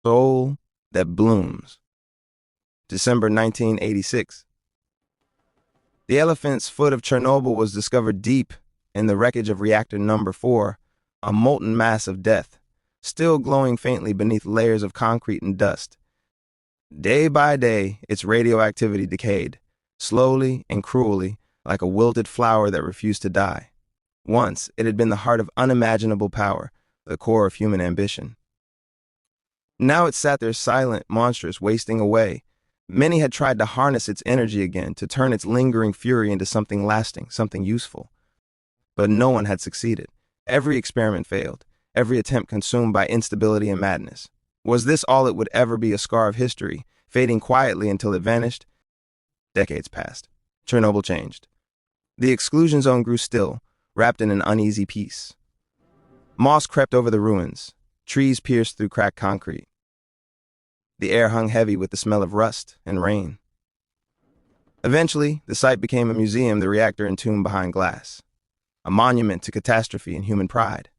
Soul that blooms. December 1986. The elephant's foot of Chernobyl was discovered deep in the wreckage of reactor number 4, a molten mass of death, still glowing faintly beneath layers of concrete and dust. Day by day, its radioactivity decayed, slowly and cruelly, like a wilted flower that refused to die. Once, it had been the heart of unimaginable power, the core of human ambition. Now it sat there silent, monstrous, wasting away. Many had tried to harness its energy again, to turn its lingering fury into something lasting, something useful. But no one had succeeded. Every experiment failed, every attempt consumed by instability and madness. Was this all it would ever be, a scar of history, fading quietly until it vanished? Decades passed. Chernobyl changed. The exclusion zone grew still, wrapped in an uneasy peace. Moss crept over the ruins. Trees pierced through cracked concrete. The air hung heavy with the smell of rust and rain. Eventually, the site became a museum, the reactor entombed behind glass, a monument to catastrophe and human pride.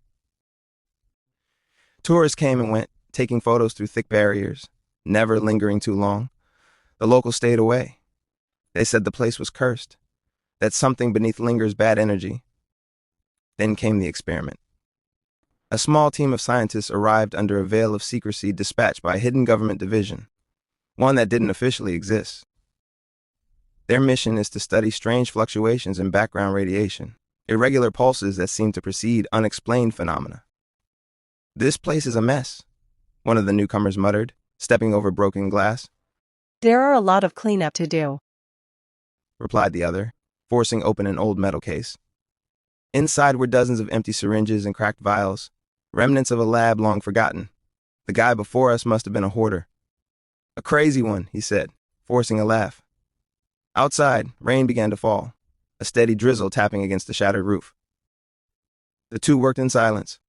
Tourists came and went, taking photos through thick barriers, never lingering too long. The locals stayed away. They said the place was cursed, that something beneath lingers bad energy. Then came the experiment. A small team of scientists arrived under a veil of secrecy dispatched by a hidden government division, one that didn't officially exist. Their mission is to study strange fluctuations in background radiation, irregular pulses that seem to precede unexplained phenomena. "This place is a mess," one of the newcomers muttered, stepping over broken glass. "There are a lot of cleanup to do," replied the other, forcing open an old metal case. Inside were dozens of empty syringes and cracked vials, remnants of a lab long forgotten. The guy before us must have been a hoarder. "A crazy one," he said, forcing a laugh. Outside, rain began to fall, a steady drizzle tapping against the shattered roof. The two worked in silence,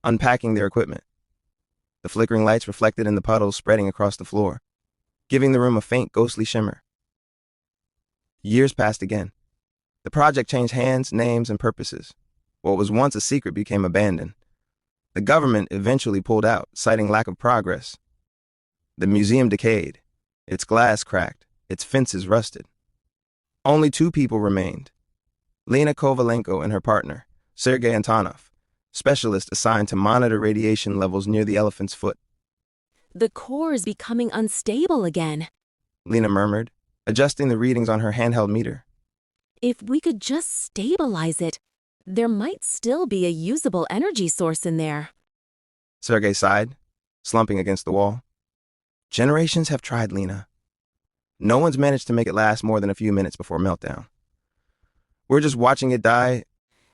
unpacking their equipment. The flickering lights reflected in the puddles spreading across the floor, giving the room a faint, ghostly shimmer. Years passed again. The project changed hands, names, and purposes. What was once a secret became abandoned. The government eventually pulled out, citing lack of progress. The museum decayed, its glass cracked, its fences rusted. Only two people remained: Lena Kovalenko and her partner, Sergei Antonov, specialist assigned to monitor radiation levels near the elephant's foot. "The core is becoming unstable again," Lena murmured, adjusting the readings on her handheld meter. "If we could just stabilize it, there might still be a usable energy source in there." Sergei sighed, slumping against the wall. "Generations have tried, Lena. No one's managed to make it last more than a few minutes before meltdown. We're just watching it die."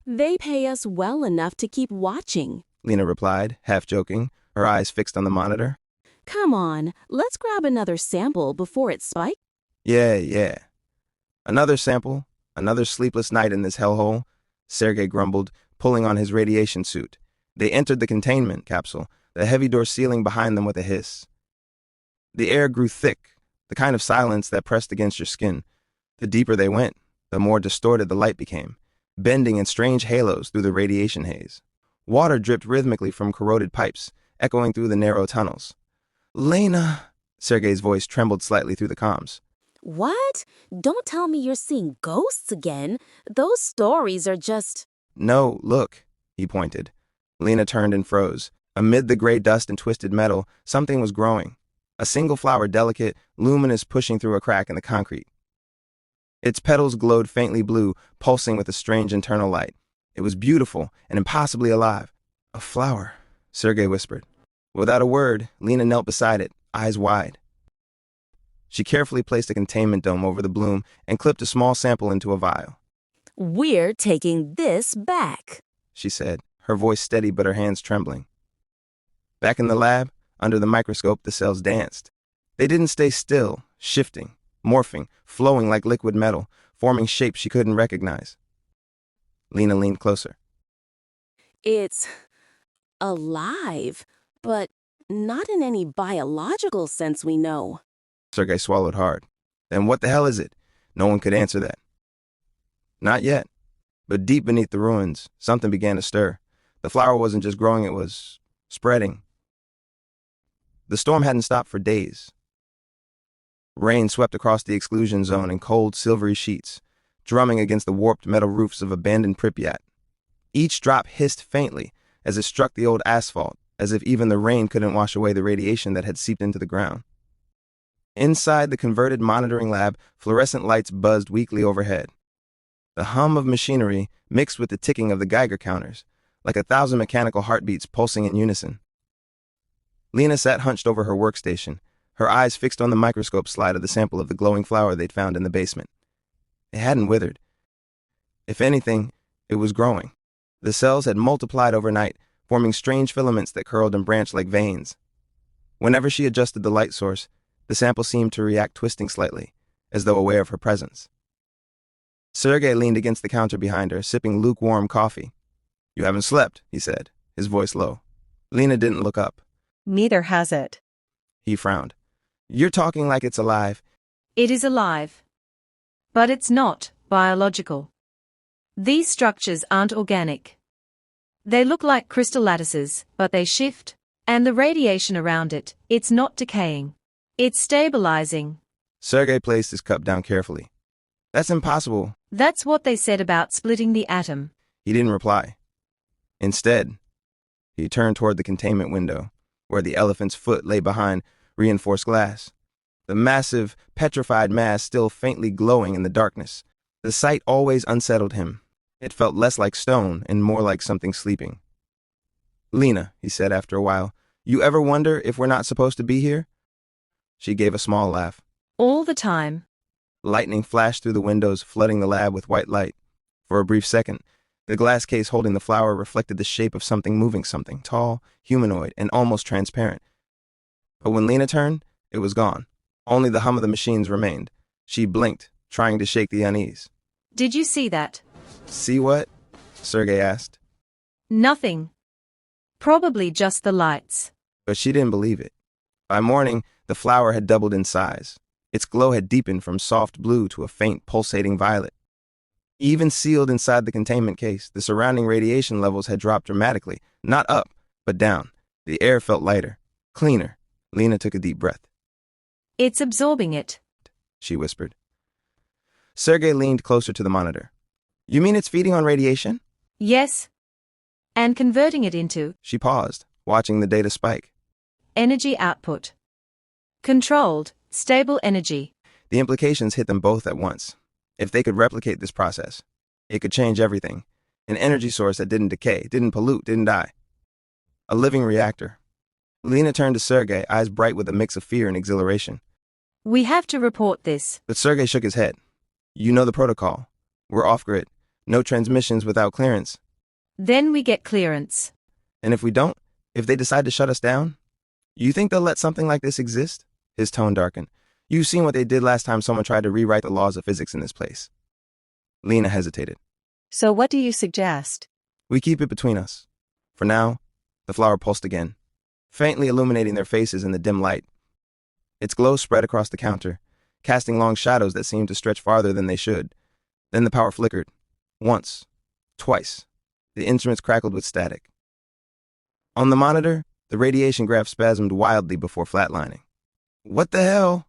"They pay us well enough to keep watching," Lena replied, half joking, her eyes fixed on the monitor. "Come on, let's grab another sample before it spikes." Yeah. Another sample, another sleepless night in this hellhole," Sergei grumbled, pulling on his radiation suit. They entered the containment capsule, the heavy door sealing behind them with a hiss. The air grew thick, the kind of silence that pressed against your skin. The deeper they went, the more distorted the light became, bending in strange halos through the radiation haze. Water dripped rhythmically from corroded pipes, echoing through the narrow tunnels. "Lena," Sergei's voice trembled slightly through the comms. "What? Don't tell me you're seeing ghosts again. Those stories are just—" "No, look," he pointed. Lena turned and froze. Amid the gray dust and twisted metal, something was growing. A single flower, delicate, luminous, pushing through a crack in the concrete. Its petals glowed faintly blue, pulsing with a strange internal light. It was beautiful and impossibly alive. "A flower," Sergei whispered. Without a word, Lena knelt beside it, eyes wide. She carefully placed a containment dome over the bloom and clipped a small sample into a vial. "We're taking this back," she said, her voice steady but her hands trembling. Back in the lab, under the microscope, the cells danced. They didn't stay still, shifting, morphing, flowing like liquid metal, forming shapes she couldn't recognize. Lena leaned closer. "It's alive, but not in any biological sense we know." Sergei swallowed hard. "Then what the hell is it?" No one could answer that. Not yet. But deep beneath the ruins, something began to stir. The flower wasn't just growing, it was spreading. The storm hadn't stopped for days. Rain swept across the exclusion zone in cold, silvery sheets, drumming against the warped metal roofs of abandoned Pripyat. Each drop hissed faintly as it struck the old asphalt, as if even the rain couldn't wash away the radiation that had seeped into the ground. Inside the converted monitoring lab, fluorescent lights buzzed weakly overhead. The hum of machinery mixed with the ticking of the Geiger counters, like 1,000 mechanical heartbeats pulsing in unison. Lena sat hunched over her workstation, her eyes fixed on the microscope slide of the sample of the glowing flower they'd found in the basement. It hadn't withered. If anything, it was growing. The cells had multiplied overnight, forming strange filaments that curled and branched like veins. Whenever she adjusted the light source, the sample seemed to react, twisting slightly, as though aware of her presence. Sergei leaned against the counter behind her, sipping lukewarm coffee. "You haven't slept," he said, his voice low. Lena didn't look up. Neither has it. He frowned. "You're talking like it's alive." It is alive. But it's not biological. These structures aren't organic. They look like crystal lattices, but they shift, and the radiation around it, it's not decaying. It's stabilizing. Sergei placed his cup down carefully. "That's impossible." That's what they said about splitting the atom. He didn't reply. Instead, he turned toward the containment window, where the elephant's foot lay behind reinforced glass, the massive, petrified mass still faintly glowing in the darkness. The sight always unsettled him. It felt less like stone and more like something sleeping. "Lena," he said after a while, "you ever wonder if we're not supposed to be here?" She gave a small laugh. All the time. Lightning flashed through the windows, flooding the lab with white light. For a brief second, the glass case holding the flower reflected the shape of something moving, something tall, humanoid, and almost transparent. But when Lena turned, it was gone. Only the hum of the machines remained. She blinked, trying to shake the unease. Did you see that? "See what?" Sergei asked. Nothing. Probably just the lights. But she didn't believe it. By morning, the flower had doubled in size. Its glow had deepened from soft blue to a faint, pulsating violet. Even sealed inside the containment case, the surrounding radiation levels had dropped dramatically, not up, but down. The air felt lighter, cleaner. Lena took a deep breath. It's absorbing it, she whispered. Sergei leaned closer to the monitor. "You mean it's feeding on radiation?" Yes. And converting it into She paused, watching the data spike. energy output. Controlled, stable energy. The implications hit them both at once. If they could replicate this process, it could change everything. An energy source that didn't decay, didn't pollute, didn't die. A living reactor. Lena turned to Sergei, eyes bright with a mix of fear and exhilaration. We have to report this. But Sergei shook his head. "You know the protocol. We're off-grid. No transmissions without clearance. Then we get clearance. And if we don't, if they decide to shut us down, you think they'll let something like this exist?" His tone darkened. "You've seen what they did last time someone tried to rewrite the laws of physics in this place." Lena hesitated. So what do you suggest? "We keep it between us. For now." The flower pulsed again, faintly illuminating their faces in the dim light. Its glow spread across the counter, casting long shadows that seemed to stretch farther than they should. Then the power flickered. Once. Twice. The instruments crackled with static. On the monitor, the radiation graph spasmed wildly before flatlining. "What the hell?"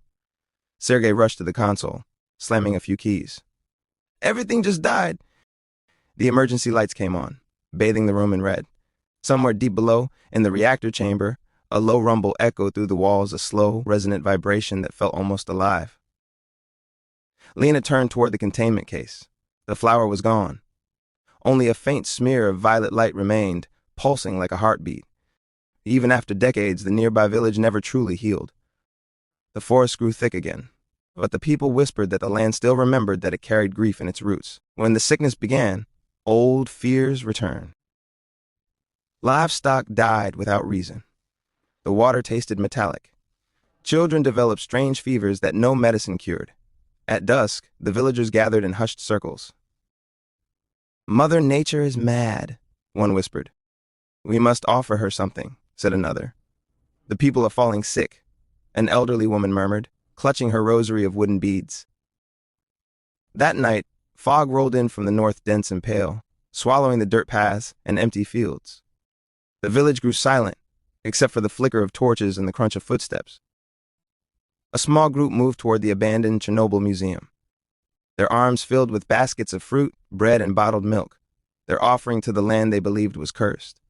Sergei rushed to the console, slamming a few keys. "Everything just died." The emergency lights came on, bathing the room in red. Somewhere deep below, in the reactor chamber, a low rumble echoed through the walls, a slow, resonant vibration that felt almost alive. Lena turned toward the containment case. The flower was gone. Only a faint smear of violet light remained, pulsing like a heartbeat. Even after decades, the nearby village never truly healed. The forest grew thick again, but the people whispered that the land still remembered that it carried grief in its roots. When the sickness began, old fears returned. Livestock died without reason. The water tasted metallic. Children developed strange fevers that no medicine cured. At dusk, the villagers gathered in hushed circles. "Mother Nature is mad," one whispered. "We must offer her something," said another. "The people are falling sick," an elderly woman murmured, clutching her rosary of wooden beads. That night, fog rolled in from the north, dense and pale, swallowing the dirt paths and empty fields. The village grew silent, except for the flicker of torches and the crunch of footsteps. A small group moved toward the abandoned Chernobyl museum, their arms filled with baskets of fruit, bread, and bottled milk, their offering to the land they believed was cursed.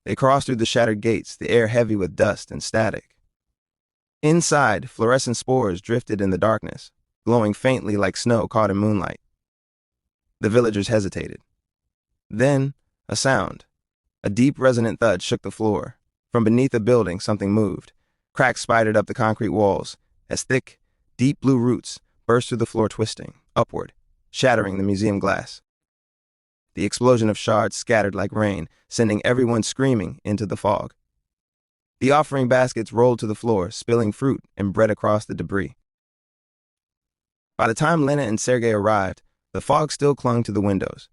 They crossed through the shattered gates, the air heavy with dust and static. Inside, fluorescent spores drifted in the darkness, glowing faintly like snow caught in moonlight. The villagers hesitated. Then, a sound. A deep, resonant thud shook the floor. From beneath the building, something moved. Cracks spidered up the concrete walls, as thick, deep blue roots burst through the floor, twisting upward, shattering the museum glass. The explosion of shards scattered like rain, sending everyone screaming into the fog. The offering baskets rolled to the floor, spilling fruit and bread across the debris. By the time Lena and Sergei arrived, the fog still clung to the windows.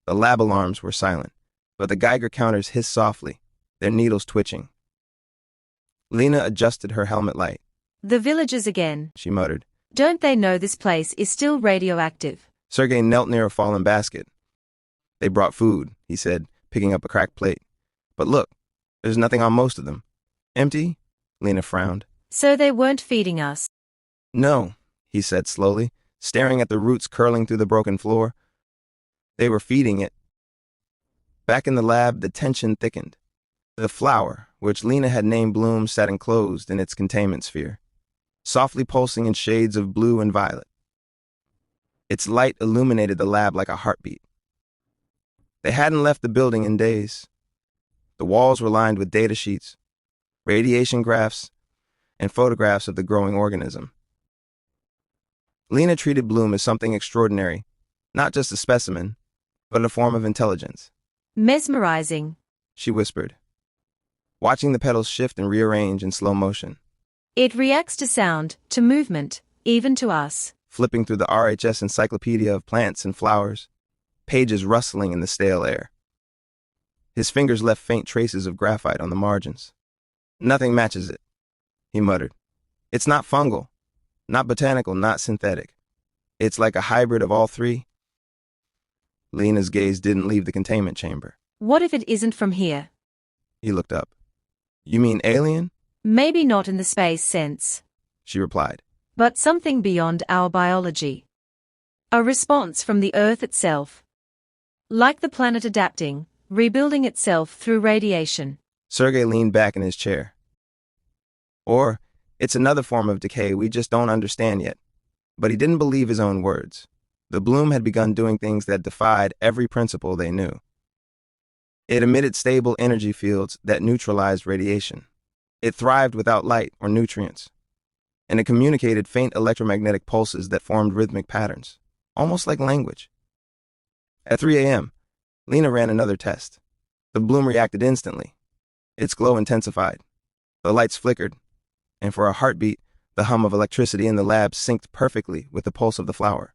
The lab alarms were silent, but the Geiger counters hissed softly, their needles twitching. Lena adjusted her helmet light. The villagers again, She muttered. Don't they know this place is still radioactive? Sergei knelt near a fallen basket. They brought food, he said, picking up a cracked plate. But look, there's nothing on most of them. Empty? Lena frowned. So they weren't feeding us? No, he said slowly, staring at the roots curling through the broken floor. They were feeding it. Back in the lab, the tension thickened. The flower, which Lena had named Bloom, sat enclosed in its containment sphere, softly pulsing in shades of blue and violet. Its light illuminated the lab like a heartbeat. They hadn't left the building in days. The walls were lined with data sheets, radiation graphs, and photographs of the growing organism. Lena treated Bloom as something extraordinary, not just a specimen, but a form of intelligence. Mesmerizing, She whispered, watching the petals shift and rearrange in slow motion. It reacts to sound, to movement, even to us. Flipping through the RHS Encyclopedia of Plants and Flowers, pages rustling in the stale air. His fingers left faint traces of graphite on the margins. Nothing matches it, he muttered. It's not fungal, not botanical, not synthetic. It's like a hybrid of all three. Lena's gaze didn't leave the containment chamber. What if it isn't from here? He looked up. You mean alien? Maybe not in the space sense, She replied. but something beyond our biology. A response from the Earth itself. Like the planet adapting, rebuilding itself through radiation. Sergei leaned back in his chair. Or, it's another form of decay we just don't understand yet. But he didn't believe his own words. The bloom had begun doing things that defied every principle they knew. It emitted stable energy fields that neutralized radiation. It thrived without light or nutrients. And it communicated faint electromagnetic pulses that formed rhythmic patterns, almost like language. At 3 a.m., Lena ran another test. The bloom reacted instantly. Its glow intensified. The lights flickered, and for a heartbeat, the hum of electricity in the lab synced perfectly with the pulse of the flower.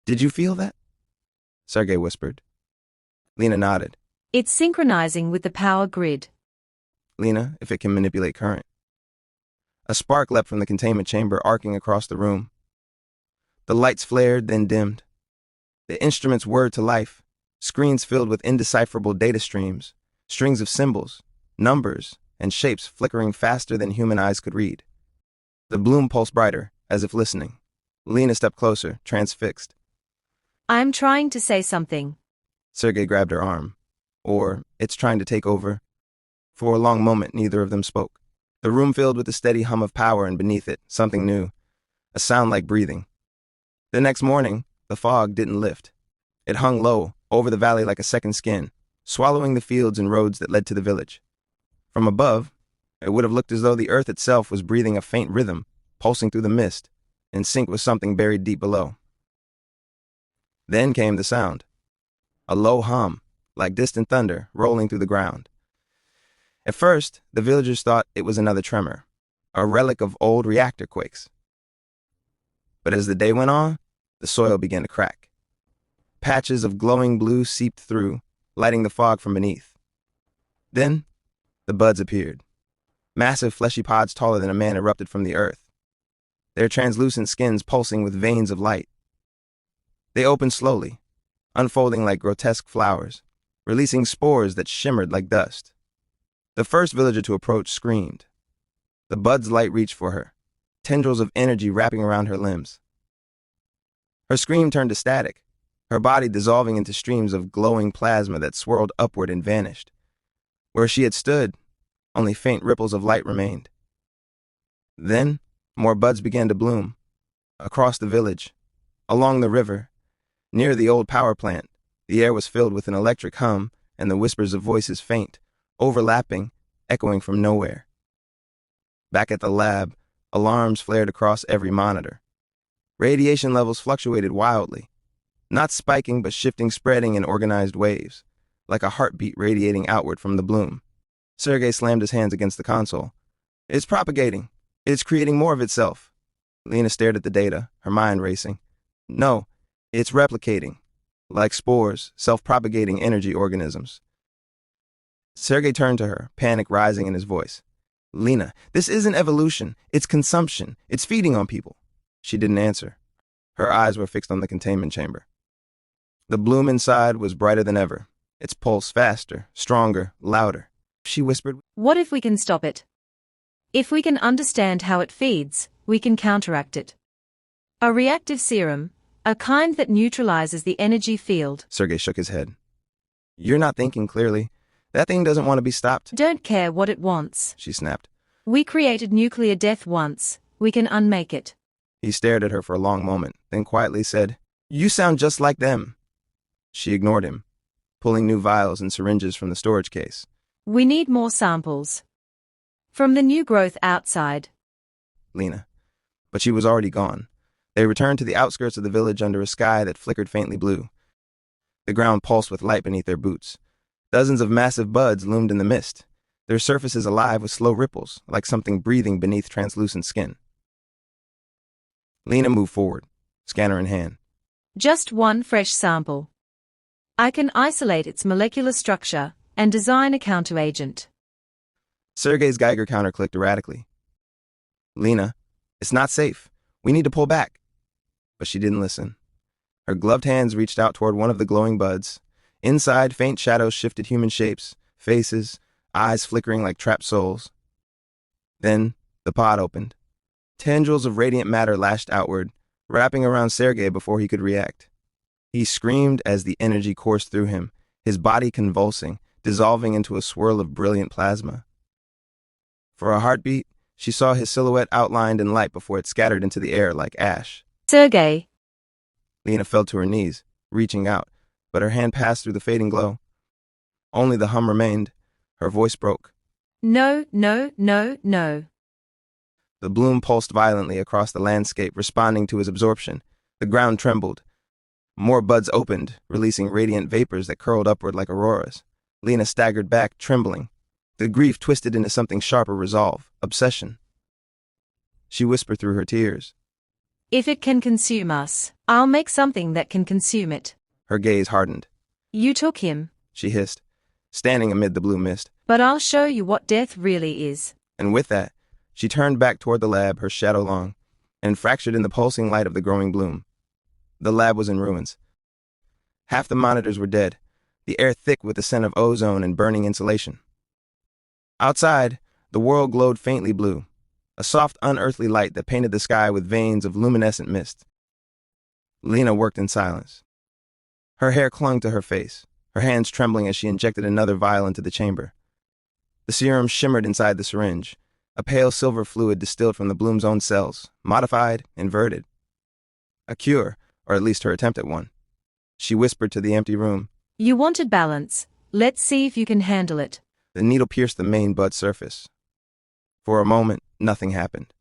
Did you feel that? Sergei whispered. Lena nodded. It's synchronizing with the power grid. Lena, if it can manipulate current. A spark leapt from the containment chamber, arcing across the room. The lights flared, then dimmed. The instruments whirred to life, screens filled with indecipherable data streams, strings of symbols, numbers, and shapes flickering faster than human eyes could read. The bloom pulsed brighter, as if listening. Lena stepped closer, transfixed. I'm trying to say something. Sergei grabbed her arm. Or, it's trying to take over. For a long moment, neither of them spoke. The room filled with the steady hum of power, and beneath it, something new. A sound like breathing. The next morning, the fog didn't lift. It hung low, over the valley like a second skin, swallowing the fields and roads that led to the village. From above, it would have looked as though the earth itself was breathing a faint rhythm, pulsing through the mist, in sync with something buried deep below. Then came the sound. A low hum, like distant thunder, rolling through the ground. At first, the villagers thought it was another tremor, a relic of old reactor quakes. But as the day went on, the soil began to crack. Patches of glowing blue seeped through, lighting the fog from beneath. Then, the buds appeared. Massive fleshy pods taller than a man erupted from the earth, their translucent skins pulsing with veins of light. They opened slowly, unfolding like grotesque flowers, releasing spores that shimmered like dust. The first villager to approach screamed. The bud's light reached for her, tendrils of energy wrapping around her limbs. Her scream turned to static, her body dissolving into streams of glowing plasma that swirled upward and vanished. Where she had stood, only faint ripples of light remained. Then, more buds began to bloom, across the village, along the river, near the old power plant. The air was filled with an electric hum and the whispers of voices faint, overlapping, echoing from nowhere. Back at the lab, alarms flared across every monitor. Radiation levels fluctuated wildly, not spiking but shifting, spreading in organized waves, like a heartbeat radiating outward from the bloom. Sergei slammed his hands against the console. It's propagating. It's creating more of itself. Lena stared at the data, her mind racing. No, it's replicating, like spores, self-propagating energy organisms. Sergei turned to her, panic rising in his voice. Lena, this isn't evolution. It's consumption. It's feeding on people. She didn't answer. Her eyes were fixed on the containment chamber. The bloom inside was brighter than ever, its pulse faster, stronger, louder. She whispered, What if we can stop it? If we can understand how it feeds, we can counteract it. A reactive serum, a kind that neutralizes the energy field. Sergei shook his head. You're not thinking clearly. That thing doesn't want to be stopped. Don't care what it wants. She snapped. We created nuclear death once. We can unmake it. He stared at her for a long moment, then quietly said, You sound just like them. She ignored him, pulling new vials and syringes from the storage case. We need more samples. From the new growth outside. Lena. But she was already gone. They returned to the outskirts of the village under a sky that flickered faintly blue. The ground pulsed with light beneath their boots. Dozens of massive buds loomed in the mist, their surfaces alive with slow ripples, like something breathing beneath translucent skin. Lena moved forward, scanner in hand. Just one fresh sample. I can isolate its molecular structure and design a counteragent. Sergei's Geiger counter clicked erratically. Lena, it's not safe. We need to pull back. But she didn't listen. Her gloved hands reached out toward one of the glowing buds. Inside, faint shadows shifted human shapes, faces, eyes flickering like trapped souls. Then, the pod opened. Tendrils of radiant matter lashed outward, wrapping around Sergei before he could react. He screamed as the energy coursed through him, his body convulsing, dissolving into a swirl of brilliant plasma. For a heartbeat, she saw his silhouette outlined in light before it scattered into the air like ash. Sergei. Lena fell to her knees, reaching out, but her hand passed through the fading glow. Only the hum remained. Her voice broke. No, no, no, no. The bloom pulsed violently across the landscape, responding to his absorption. The ground trembled. More buds opened, releasing radiant vapors that curled upward like auroras. Lena staggered back, trembling. The grief twisted into something sharper: resolve, obsession. She whispered through her tears. If it can consume us, I'll make something that can consume it. Her gaze hardened. You took him, She hissed, standing amid the blue mist. but I'll show you what death really is. And with that, she turned back toward the lab, her shadow long, and fractured in the pulsing light of the growing bloom. The lab was in ruins. Half the monitors were dead, the air thick with the scent of ozone and burning insulation. Outside, the world glowed faintly blue, a soft, unearthly light that painted the sky with veins of luminescent mist. Lena worked in silence. Her hair clung to her face, her hands trembling as she injected another vial into the chamber. The serum shimmered inside the syringe, a pale silver fluid distilled from the bloom's own cells, modified, inverted. A cure, or at least her attempt at one. She whispered to the empty room. You wanted balance. Let's see if you can handle it. The needle pierced the main bud surface. For a moment, nothing happened.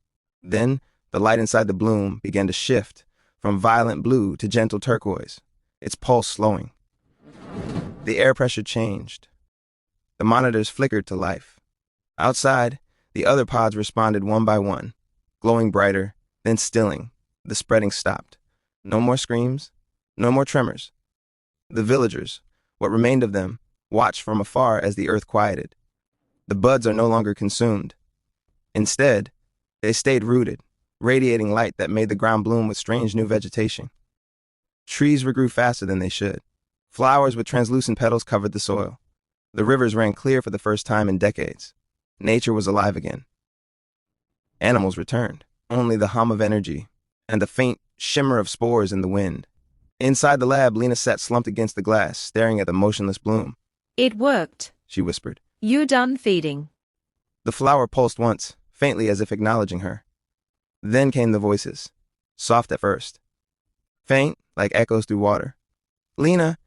Then, the light inside the bloom began to shift from violent blue to gentle turquoise, its pulse slowing. The air pressure changed. The monitors flickered to life. Outside, the other pods responded one by one, glowing brighter, then stilling. The spreading stopped. No more screams, no more tremors. The villagers, what remained of them, watched from afar as the earth quieted. The buds are no longer consumed. Instead, they stayed rooted, radiating light that made the ground bloom with strange new vegetation. Trees regrew faster than they should. Flowers with translucent petals covered the soil. The rivers ran clear for the first time in decades. Nature was alive again. Animals returned, only the hum of energy and the faint shimmer of spores in the wind. Inside the lab, Lena sat slumped against the glass, staring at the motionless bloom. It worked, She whispered. You done feeding. The flower pulsed once, faintly as if acknowledging her. Then came the voices, soft at first, faint like echoes through water. Lena!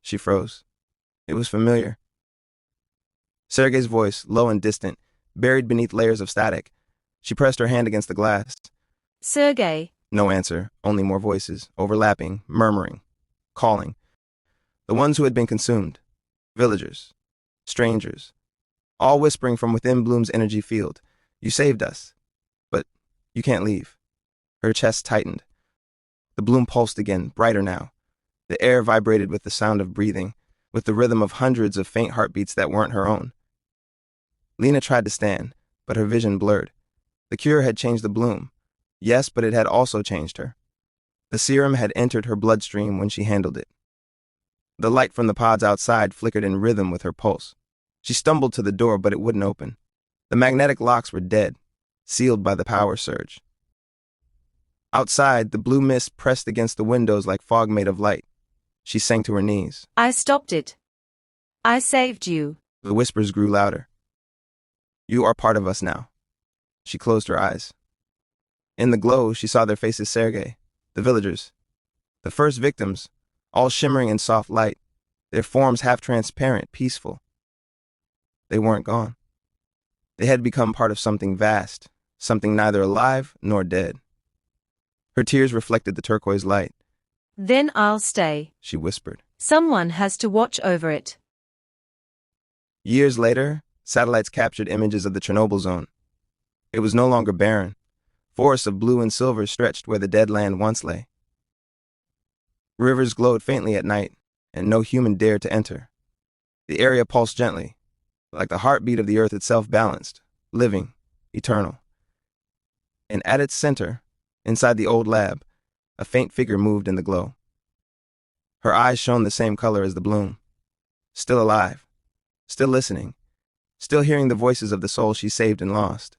She froze. It was familiar. Sergei's voice, low and distant, buried beneath layers of static. She pressed her hand against the glass. Sergei. No answer, only more voices, overlapping, murmuring, calling. The ones who had been consumed. Villagers. Strangers. All whispering from within Bloom's energy field. You saved us. But you can't leave. Her chest tightened. The bloom pulsed again, brighter now. The air vibrated with the sound of breathing, with the rhythm of hundreds of faint heartbeats that weren't her own. Lena tried to stand, but her vision blurred. The cure had changed the bloom. Yes, but it had also changed her. The serum had entered her bloodstream when she handled it. The light from the pods outside flickered in rhythm with her pulse. She stumbled to the door, but it wouldn't open. The magnetic locks were dead, sealed by the power surge. Outside, the blue mist pressed against the windows like fog made of light. She sank to her knees. I stopped it. I saved you. The whispers grew louder. You are part of us now. She closed her eyes. In the glow, she saw their faces. Sergei, the villagers, the first victims, all shimmering in soft light, their forms half transparent, peaceful. They weren't gone. They had become part of something vast, something neither alive nor dead. Her tears reflected the turquoise light. Then I'll stay, She whispered. Someone has to watch over it. Years later, satellites captured images of the Chernobyl zone. It was no longer barren. Forests of blue and silver stretched where the dead land once lay. Rivers glowed faintly at night, and no human dared to enter. The area pulsed gently, like the heartbeat of the earth itself, balanced, living, eternal. And at its center, inside the old lab, a faint figure moved in the glow. Her eyes shone the same color as the bloom. Still alive, still listening, still hearing the voices of the soul she saved and lost.